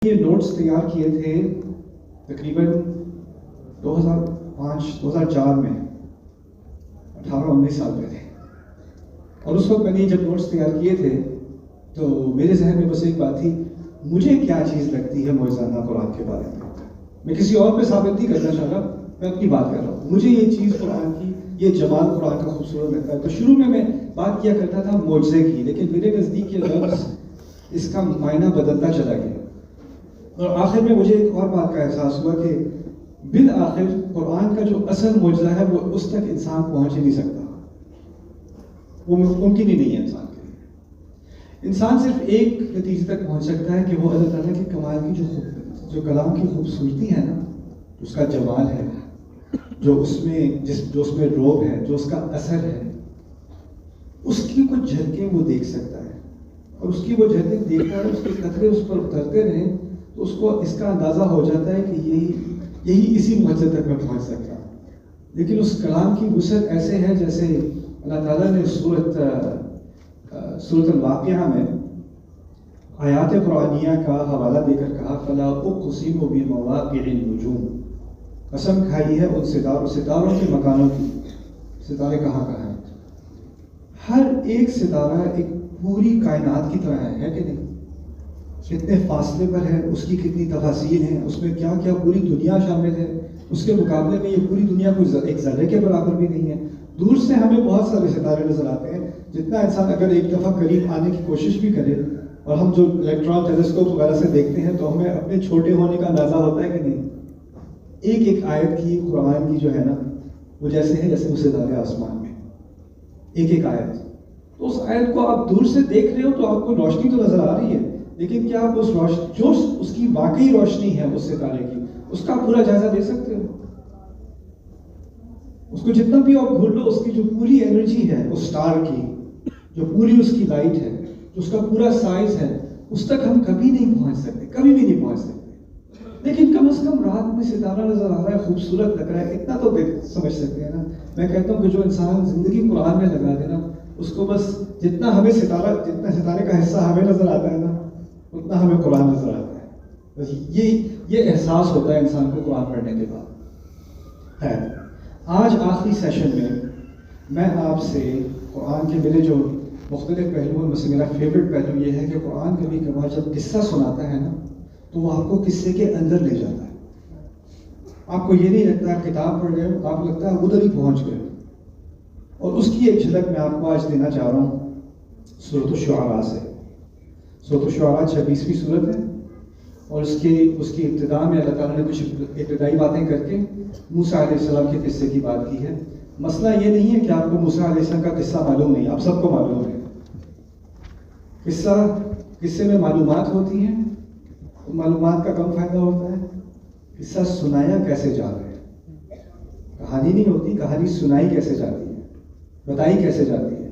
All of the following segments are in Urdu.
یہ نوٹس تیار کیے تھے تقریباً 2004 میں، 18-19 سال پہ تھے، اور اس وقت میں نے جب نوٹس تیار کیے تھے تو میرے ذہن میں بس ایک بات تھی، مجھے کیا چیز لگتی ہے معجزانہ قرآن کے بارے میں کسی اور پہ ثابت نہیں کرنا چاہ رہا، میں اپنی بات کر رہا ہوں، مجھے یہ چیز قرآن کی، یہ جمال قرآن کا خوبصورت لگتا ہے۔ تو شروع میں بات کیا کرتا تھا معجزے کی، لیکن میرے نزدیک یہ لفظ اس کا معنی بدلتا چلا گیا، اور آخر میں مجھے ایک اور بات کا احساس ہوا کہ بالآخر قرآن کا جو اصل معجزہ ہے وہ اس تک انسان پہنچ ہی نہیں سکتا، وہ ممکن ہی نہیں ہے انسان کے لیے۔ انسان صرف ایک نتیجے تک پہنچ سکتا ہے کہ وہ اللہ تعالیٰ کے کمال کی جو کلام کی خوبصورتی ہے نا، اس کا جمال ہے، جو اس میں روب ہے، جو اس کا اثر ہے، اس کی کچھ جھلکیں وہ دیکھ سکتا ہے، اور اس کی وہ جھلکیں دیکھتا ہے، اس کے قطرے اس پر اترتے رہیں تو اس کو اس کا اندازہ ہو جاتا ہے کہ یہی اسی معجزے تک میں پہنچ سکتا ہوں۔ لیکن اس کلام کی وسعت ایسے ہے جیسے اللہ تعالیٰ نے سورۃ الواقعہ میں آیات قرآنیہ کا حوالہ دے کر کہا فَلَا أُقْسِمُ بِمَوَاقِعِ النُّجُومِ، قسم کھائی ہے ان ستاروں کے مکانوں کی۔ ستارے کہاں کہاں ہیں؟ ہر ایک ستارہ ایک پوری کائنات کی طرح ہے کہ نہیں؟ کتنے فاصلے پر ہے، اس کی کتنی تفاصیل ہیں، اس میں کیا کیا پوری دنیا شامل ہے، اس کے مقابلے میں یہ پوری دنیا کوئی ایک ذرے کے برابر بھی نہیں ہے۔ دور سے ہمیں بہت سارے ستارے نظر آتے ہیں، جتنا انسان اگر ایک دفعہ قریب آنے کی کوشش بھی کرے، اور ہم جو الیکٹران ٹیلیسکوپ وغیرہ سے دیکھتے ہیں تو ہمیں اپنے چھوٹے ہونے کا اندازہ ہوتا ہے کہ نہیں؟ ایک ایک آیت کی قرآن کی جو ہے نا، وہ جیسے ہے جیسے وہ ستارے آسمان میں، ایک ایک آیت، تو اس آیت کو آپ دور سے دیکھ رہے ہو تو آپ کو روشنی تو نظر آ رہی ہے، لیکن کیا آپ اس کی واقعی روشنی ہے اس ستارے کی، اس کا پورا جائزہ دے سکتے ہو؟ اس کو جتنا بھی آپ گھول لو، اس کی جو پوری انرجی ہے اس سٹار کی، جو پوری اس کی لائٹ ہے، جو اس کا پورا سائز ہے، اس تک ہم کبھی نہیں پہنچ سکتے، کبھی بھی نہیں پہنچ سکتے۔ لیکن کم از کم رات میں ستارہ نظر آ رہا ہے، خوبصورت لگ رہا ہے، اتنا تو سمجھ سکتے ہیں نا۔ میں کہتا ہوں کہ جو انسان زندگی قرآن میں لگا دے نا، اس کو بس جتنا ستارے کا حصہ ہمیں نظر آتا ہے نا، اتنا ہمیں قرآن نظر آتا ہے۔ بس یہ احساس ہوتا ہے انسان کو قرآن پڑھنے کے بعد۔ ہے آج آخری سیشن میں آپ سے قرآن کے میرے جو مختلف پہلو ہیں، میں سے میرا فیوریٹ پہلو یہ ہے کہ قرآن کبھی کبھار جب قصہ سناتا ہے نا تو وہ آپ کو قصے کے اندر لے جاتا ہے۔ آپ کو یہ نہیں لگتا آپ کتاب پڑھ رہے ہو، آپ کو لگتا ہے ادھر ہی پہنچ گئے۔ اور اس کی ایک جھلک میں آپ کو آج دینا چاہ رہا ہوں سورۃ الشعراء سے۔ سورۃ الشعراء 26ویں سورت ہے، اور اس کی ابتدا میں اللہ تعالیٰ نے کچھ ابتدائی باتیں کر کے موسیٰ علیہ السلام کے قصے کی بات کی ہے۔ مسئلہ یہ نہیں ہے کہ آپ کو موسیٰ علیہ السلام کا قصہ معلوم نہیں، آپ سب کو معلوم ہے۔ قصے میں معلومات ہوتی ہیں، معلومات کا کم فائدہ ہوتا ہے۔ قصہ سنایا کیسے جا رہا ہے، کہانی نہیں ہوتی، کہانی سنائی کیسے جاتی ہے، بتائی کیسے جاتی ہے،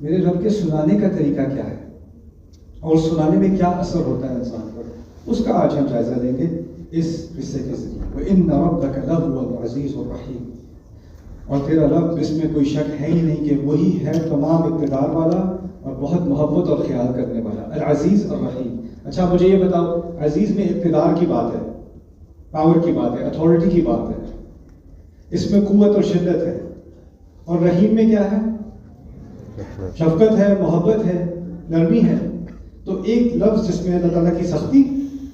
میرے رب کے سنانے کا طریقہ کیا ہے، اور سنانے میں کیا اثر ہوتا ہے انسان پر، اس کا آج ہم جائزہ لیں گے اس قصے کے ذریعے۔ وَإِنَّ رَبَّكَ لَهُوَ الْعَزِيزُ الرَّحِيمُ، اور تیرا رب، اس میں کوئی شک ہے ہی نہیں کہ وہی ہے تمام اقتدار والا اور بہت محبت اور خیال کرنے والا، العزیز الرحیم۔ اچھا مجھے یہ بتاؤ، عزیز میں اقتدار کی بات ہے، پاور کی بات ہے، اتھارٹی کی بات ہے، اس میں قوت اور شدت ہے، اور رحیم میں کیا ہے؟ شفقت ہے، محبت ہے، نرمی ہے۔ تو ایک لفظ جس میں اللہ تعالیٰ کی سختی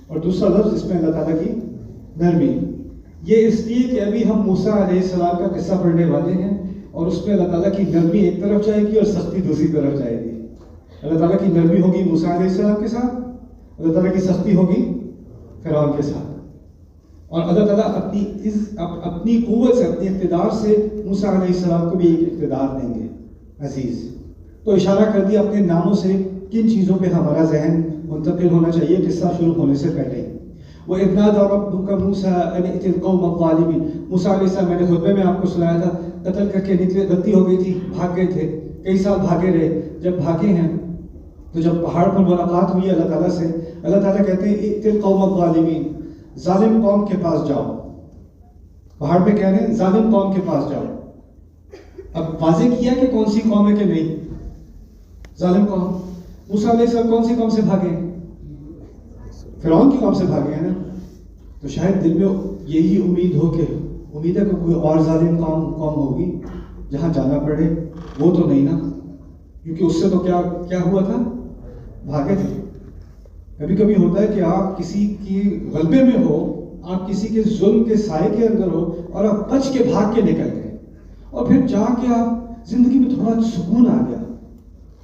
اور دوسرا لفظ جس میں اللہ تعالیٰ کی نرمی، یہ اس لیے کہ ابھی ہم موسیٰ علیہ السلام کا قصہ پڑھنے والے ہیں، اور اس میں اللہ تعالیٰ کی نرمی ایک طرف جائے گی اور سختی دوسری طرف جائے گی۔ اللہ تعالیٰ کی نرمی ہوگی موسیٰ علیہ السلام کے ساتھ، اللہ تعالیٰ کی سختی ہوگی فرعون کے ساتھ، اور اللہ تعالیٰ اپنی قوت سے، اپنی اقتدار سے موسیٰ علیہ السلام کو بھی ایک اقتدار دیں گے، عزیز۔ تو اشارہ کر دیا اپنے ناموں سے کن چیزوں پہ ہمارا ذہن منتقل ہونا چاہیے قصہ شروع ہونے سے پہلے۔ وَإِذْ نَادَىٰ رَبُّكَ مُوسَىٰ أَنِ ائْتِ الْقَوْمَ الظَّالِمِينَ، موسیٰ علیہ السلام، میں نے خطبے میں آپ کو سنایا تھا، قتل کر کے نکلے، غلطی ہو گئی تھی، بھاگ گئے تھے، کئی سال بھاگے رہے۔ جب بھاگے ہیں تو جب پہاڑ پر ملاقات ہوئی اللہ تعالیٰ سے، اللہ تعالیٰ کہتے ہیں ائْتِ الْقَوْمَ الظَّالِمِينَ، ظالم قوم کے پاس جاؤ۔ پہاڑ پہ کہہ رہے ہیں ظالم قوم کے پاس جاؤ۔ اب واضح کیا کہ کون سی قوم ہے کہ نہیں؟ ظالم قوم۔ موسیٰ علیہ السلام کون سی قوم سے بھاگے؟ فرعون کی قوم سے بھاگے ہیں نا، تو شاید دل میں یہی امید ہو کہ امید ہے کہ کوئی اور ظالم قوم ہوگی جہاں جانا پڑے، وہ تو نہیں نا، کیونکہ اس سے تو کیا ہوا تھا، بھاگے تھے۔ کبھی کبھی ہوتا ہے کہ آپ کسی کی غلبے میں ہو، آپ کسی کے ظلم کے سائے کے اندر ہو اور آپ بچ کے بھاگ کے نکل گئے، اور پھر جا کے آپ زندگی میں تھوڑا سکون آ گیا،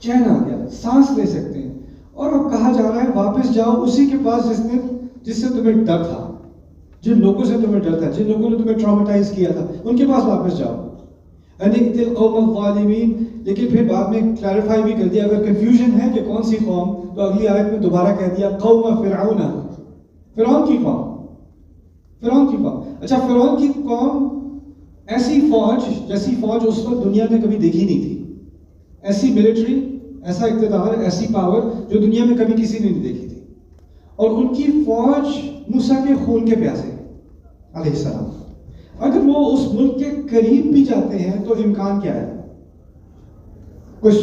چین آ گیا، سانس لے سکتے ہیں، اور اب کہا جا رہا ہے واپس جاؤ اسی کے پاس جس سے تمہیں ڈر تھا، جن لوگوں سے تمہیں ڈر تھا، جن لوگوں نے تمہیں ٹرامیٹائز کیا تھا، ان کے پاس واپس جاؤ۔ القوم الظالمین، لیکن پھر بعد میں کلیریفائی بھی کر دیا، اگر کنفیوژن ہے کہ کون سی قوم، تو اگلی آیت میں دوبارہ کہہ دیا قوم فرعون، فرعون کی قوم، فرعون کی قوم۔ اچھا، فرعون کی قوم ایسی فوج جیسی فوج اس وقت دنیا نے کبھی دیکھی نہیں تھی، ایسی ملٹری، ایسا اقتدار، ایسی پاور جو دنیا میں کبھی کسی نے نہیں دیکھی تھی، اور ان کی فوج موسیٰ کے خون کے پیاسے علیہ السلام۔ اگر وہ اس ملک کے قریب بھی جاتے ہیں تو امکان کیا ہے، کوئی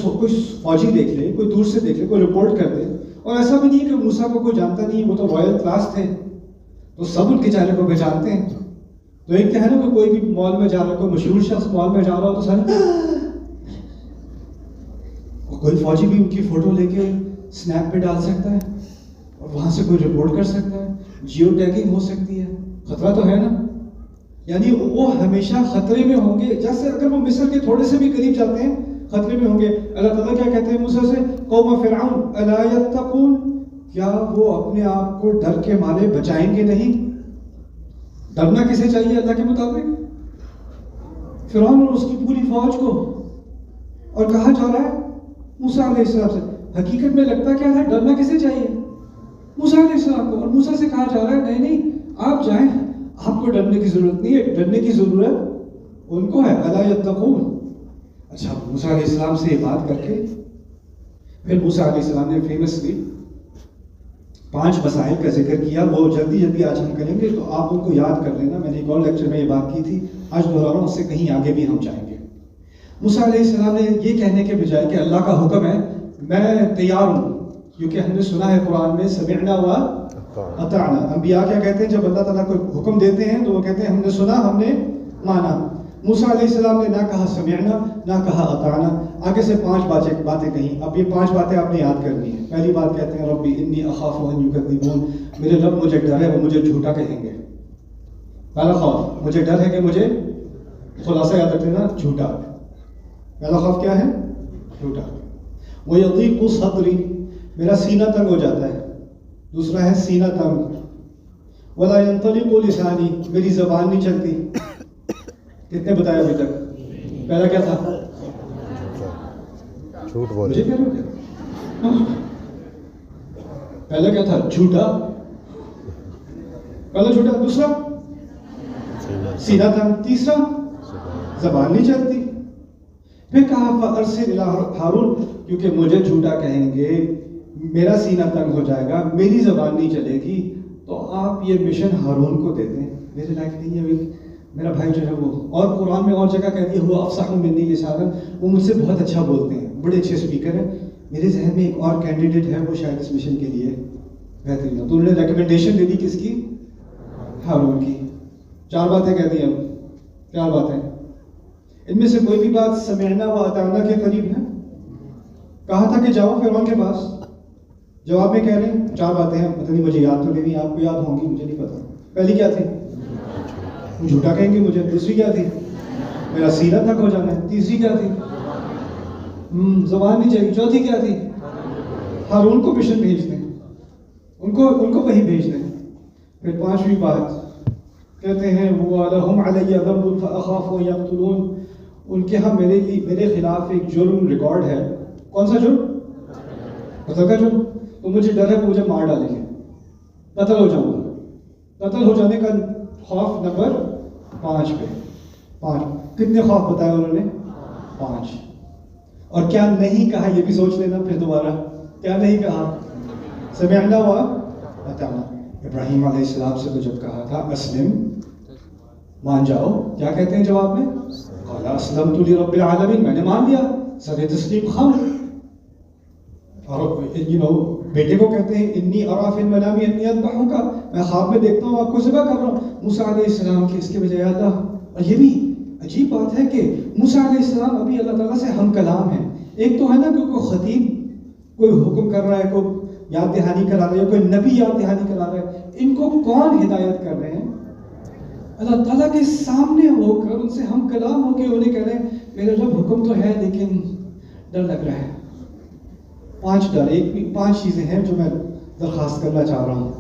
فوجی دیکھ لے، کوئی دور سے دیکھ لے، کوئی رپورٹ کر دے، اور ایسا بھی نہیں کہ موسیٰ کو کوئی جانتا نہیں، وہ تو رائل کلاس تھے تو سب ان کے چہرے کو پہچانتے ہیں۔ تو ایک تو ہے نا کہ کوئی بھی مال میں جا رہا ہے، کوئی مشہور شخص مال میں جا رہا ہو تو سارے، کوئی فوجی بھی ان کی فوٹو لے کے سنیپ پہ ڈال سکتا ہے اور وہاں سے کوئی رپورٹ کر سکتا ہے، جیو ٹیگنگ ہو سکتی ہے، خطرہ تو ہے نا۔ یعنی وہ ہمیشہ خطرے میں ہوں گے، جیسے اگر وہ مصر کے تھوڑے سے بھی قریب جاتے ہیں خطرے میں ہوں گے۔ اللہ تعالیٰ کیا کہتے ہیں موسیٰ سے، قوم فرعون الا یتقون، کیا وہ اپنے آپ کو ڈر کے مارے بچائیں گے نہیں؟ ڈرنا کسے چاہیے اللہ کے مطابق؟ فرعون اور اس کی پوری فوج کو۔ اور کہا جا رہا ہے موسیٰ علیہ السلام سے، حقیقت میں لگتا کیا ہے، ڈرنا کسے چاہیے؟ موسیٰ علیہ السلام کو۔ اور موسیٰ سے کہا جا رہا ہے نہیں آپ جائیں، آپ کو ڈرنے کی ضرورت نہیں ہے، ڈرنے کی ضرورت ان کو ہے، الا یتقون۔ اچھا، موسیٰ علیہ السلام سے یہ بات کر کے پھر موسیٰ علیہ السلام نے فیمسلی 5 مسائل کا ذکر کیا، وہ جلدی آج ہم کریں گے، تو آپ ان کو یاد کر لینا، میں نے ایک اور لیکچر میں یہ بات کی تھی، آج دہرا رہا ہوں، اس سے کہیں آگے بھی ہم جائیں گے۔ موسیٰ علیہ السلام نے یہ کہنے کے بجائے کہ اللہ کا حکم ہے، میں تیار ہوں، کیونکہ ہم نے سنا ہے قرآن میں سمعنا و اطعنا، انبیاء کیا کہتے ہیں جب اللہ تعالیٰ کو حکم دیتے ہیں تو وہ کہتے ہیں ہم نے سنا، ہم نے مانا۔ موسیٰ علیہ السلام نے نہ کہا سمعنا نہ کہا اطعنا، آگے سے 5 باتیں کہیں، اب یہ 5 باتیں آپ نے یاد کرنی ہیں۔ پہلی بات کہتے ہیں ربی انی اخاف ان یکذبون، میرے رب مجھے ڈر ہے وہ مجھے جھوٹا کہیں گے، پہلا خوف مجھے ڈر ہے کہ مجھے، خلاصہ یاد رکھ لینا، جھوٹا، پہلا خوف کیا ہے، جھوٹا۔ وَيَضِيقُ صَدْرِي، میرا سینہ تنگ ہو جاتا ہے، دوسرا ہے سینہ تنگ۔ وَلَا يَنطَلِقُ لِسَانِي، میری زبان نہیں چلتی۔ کتنے بتایا ابھی تک؟ پہلا کیا تھا؟ جھوٹ بولنا، مجھے کہہ رہے ہو کیا؟ پہلا کیا تھا؟ جھوٹا، پہلا جھوٹا، دوسرا سینہ تنگ، تیسرا زبان نہیں چلتی۔ پھر کہا فَأَرْسِلْ إِلَىٰ ہارون، کیونکہ مجھے جھوٹا کہیں گے، میرا سینہ تنگ ہو جائے گا، میری زبان نہیں چلے گی، تو آپ یہ مشن ہارون کو دے دیں، میرے لائق نہیں ہے، میرا بھائی جو ہے وہ۔ اور قرآن میں اور جگہ کہہ دیا ہوا افصح منی لسانا، وہ مجھ سے بہت اچھا بولتے ہیں، بڑے اچھے اسپیکر ہیں۔ میرے ذہن میں ایک اور کینڈیڈیٹ ہے، وہ شاید اس مشن کے لیے بہترین ہے، تو انہوں نے ریکمنڈیشن دے دی کس کی؟ ہارون کی۔ 4 باتیں کہہ دی، اب 4 باتیں، ان میں سے کوئی بھی بات سمعنا و اطعنا کے قریب ہے؟ کہا تھا کہ جاؤ فرعون کے پاس، جواب میں کہہ رہے ہیں 4 باتیں ہیں، پتہ نہیں مجھے یاد تو نہیں، آپ کو یاد ہوں گی، مجھے نہیں پتا۔ پہلی کیا تھی؟ جھوٹا کہیں گے مجھے۔ دوسری کیا تھی؟ میرا سینہ تک ہو جانا ہے۔ تیسری کیا تھی؟ زبان نہیں چاہیے۔ چوتھی کیا تھی؟ ہارون کو مشن بھیج دیں، ان کو وہی بھیج دیں۔ پھر 5ویں بات کہتے ہیں وَلَهُمْ عَلَيَّ ذَنْبٌ فَأَخَافُ أَن يَقْتُلُونِ، ان کے ہاں میرے خلاف ایک جرم ریکارڈ ہے۔ کون سا جرم؟ قتل کا جرم۔ تو مجھے ڈر ہے کہ مجھے مار ڈالیں گے، قتل ہو جاؤں گا۔ قتل ہو جانے کا خوف نمبر 5 پہ۔ 5 کتنے خوف بتائے انہوں نے؟ 5۔ اور کیا نہیں کہا یہ بھی سوچ لینا پھر دوبارہ، کیا نہیں کہا؟ سمعنا و اطعنا۔ ابراہیم علیہ السلام سے تو جب کہا تھا اسلم، مان جاؤ، کیا کہتے ہیں جواب میں؟ قال اسلمت لرب العالمین، میں نے مان لیا، سر تسلیم خم۔ اور بیٹے کو کہتے ہیں انی ارا فی المنام انی اذبحک، میں خواب میں دیکھتا ہوں آپ کو ذبح کر رہا ہوں. موسیٰ علیہ السلام کی اس کے بجائے اللہ. اور یہ بھی عجیب بات ہے کہ موسیٰ علیہ السلام ابھی اللہ تعالیٰ سے ہم کلام ہیں. ایک تو ہے نا کہ کوئی خطیب کوئی حکم کر رہا ہے، کوئی یاد دہانی کرا رہا ہے، کوئی نبی یاد دہانی کرا رہا ہے. ان کو کون ہدایت کر رہے ہیں؟ اللہ تعالیٰ کے سامنے ہو کر ان سے ہم کلام ہو کے انہیں کہہ رہے ہیں میرے رب حکم تو ہے لیکن ڈر لگ رہا ہے. 5 چیزیں ہیں جو میں درخواست کرنا چاہ رہا ہوں.